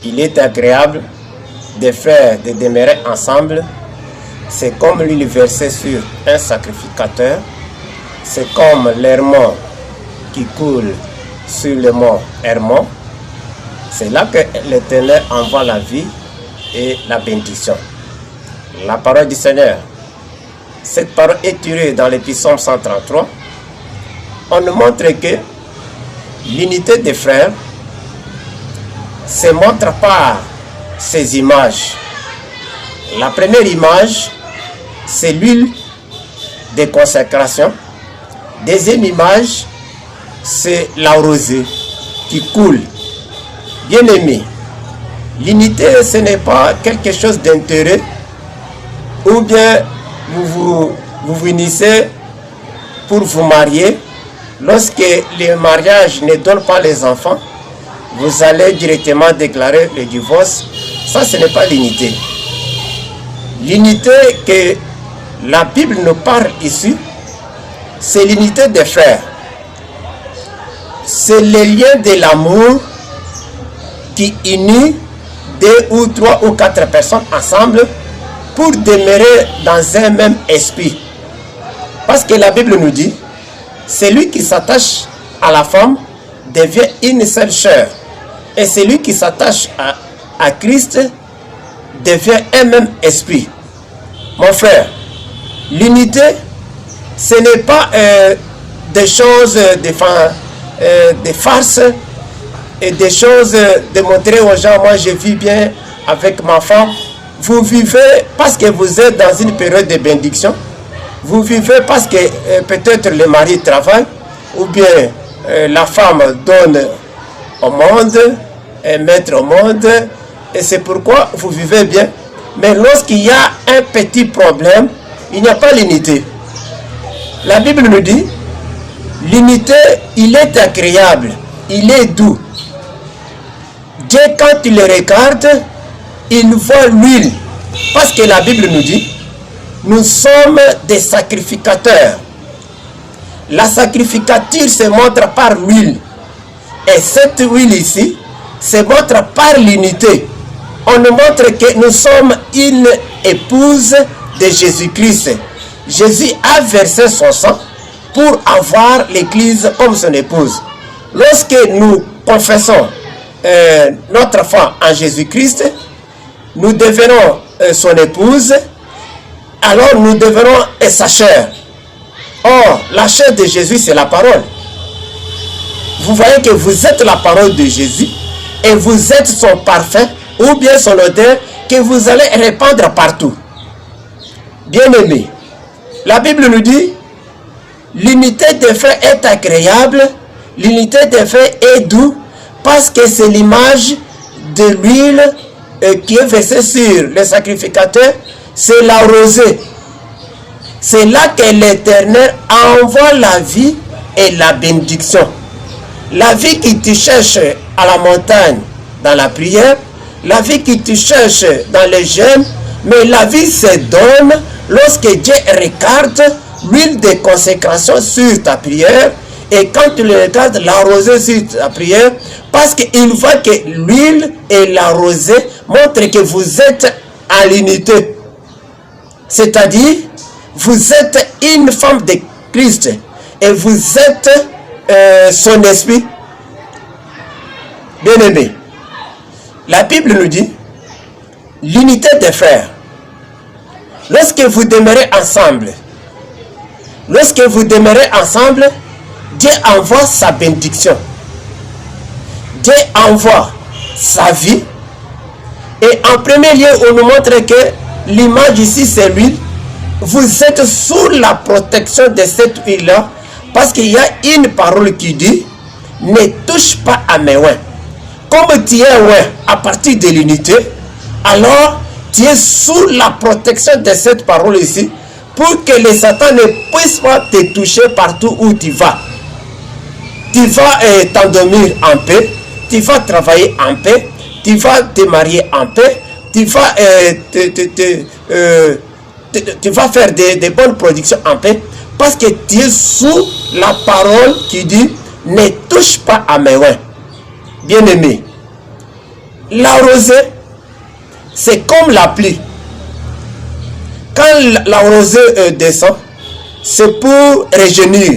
Il est agréable des frères de demeurer ensemble. C'est comme lui verser sur un sacrificateur. C'est comme l'Hermon qui coule sur le mont Hermon. C'est là que l'Éternel envoie la vie et la bénédiction. La parole du Seigneur. Cette parole est tirée dans le psaume 133. On nous montre que l'unité des frères se montre par ces images. La première image, c'est l'huile de consécration. Deuxième image, c'est la rosée qui coule. Bien-aimé, l'unité, ce n'est pas quelque chose d'intérêt ou bien vous unissez pour vous marier. Lorsque le mariage ne donne pas les enfants, vous allez directement déclarer le divorce. Ça, ce n'est pas l'unité. L'unité que la Bible nous parle ici, c'est l'unité des frères. C'est le lien de l'amour qui unit 2 ou 3 ou 4 personnes ensemble pour demeurer dans un même esprit. Parce que la Bible nous dit, celui qui s'attache à la femme devient une seule chair. Et celui qui s'attache à Christ devient un même esprit. Mon frère, l'unité, ce n'est pas des choses de farce et des choses de montrer aux gens, moi je vis bien avec ma femme. Vous vivez parce que vous êtes dans une période de bénédiction. Vous vivez parce que peut-être le mari travaille ou bien la femme donne au monde, est maître au monde, et c'est pourquoi vous vivez bien. Mais lorsqu'il y a un petit problème, il n'y a pas l'unité. La Bible nous dit, l'unité, il est agréable, il est doux. Dieu, quand il le regarde, il voit l'huile. Parce que la Bible nous dit, nous sommes des sacrificateurs. La sacrificature se montre par l'huile. Et cette huile ici se montre par l'unité. On nous montre que nous sommes une épouse de Jésus-Christ. Jésus a versé son sang pour avoir l'Église comme son épouse. Lorsque nous confessons notre foi en Jésus-Christ, nous devenons son épouse, alors nous devenons sa chair. Or, la chair de Jésus, c'est la parole. Vous voyez que vous êtes la parole de Jésus et vous êtes son parfum ou bien son odeur que vous allez répandre partout. Bien-aimés, la Bible nous dit, l'unité des frères est agréable, l'unité des frères est doux, parce que c'est l'image de l'huile qui est versée sur le sacrificateur, c'est la rosée. C'est là que l'Éternel envoie la vie et la bénédiction. La vie qui te cherche à la montagne dans la prière, la vie qui te cherche dans le jeûne, mais la vie se donne lorsque Dieu regarde l'huile de consécration sur ta prière et quand tu le regardes la rosée sur ta prière, parce qu'il voit que l'huile et la rosée montrent que vous êtes à l'unité. C'est-à-dire, vous êtes une femme de Christ et vous êtes son esprit. Bien-aimé, la Bible nous dit l'unité des frères. Lorsque vous demeurez ensemble, Dieu envoie sa bénédiction. Dieu envoie sa vie. Et en premier lieu, on nous montre que l'image ici, c'est l'huile. Vous êtes sous la protection de cette huile-là, parce qu'il y a une parole qui dit, ne touche pas à mes oins. Comme tu es oint à partir de l'unité, alors tu es sous la protection de cette parole ici, pour que les Satan ne puisse pas te toucher partout où tu vas. Tu vas t'endormir en paix, tu vas travailler en paix, tu vas te marier en paix, tu vas tu vas faire des bonnes productions en paix, parce que tu es sous la parole qui dit ne touche pas à mes oins. Bien-aimé, l'arroser, c'est comme la pluie. Quand la rosée descend, c'est pour rajeunir.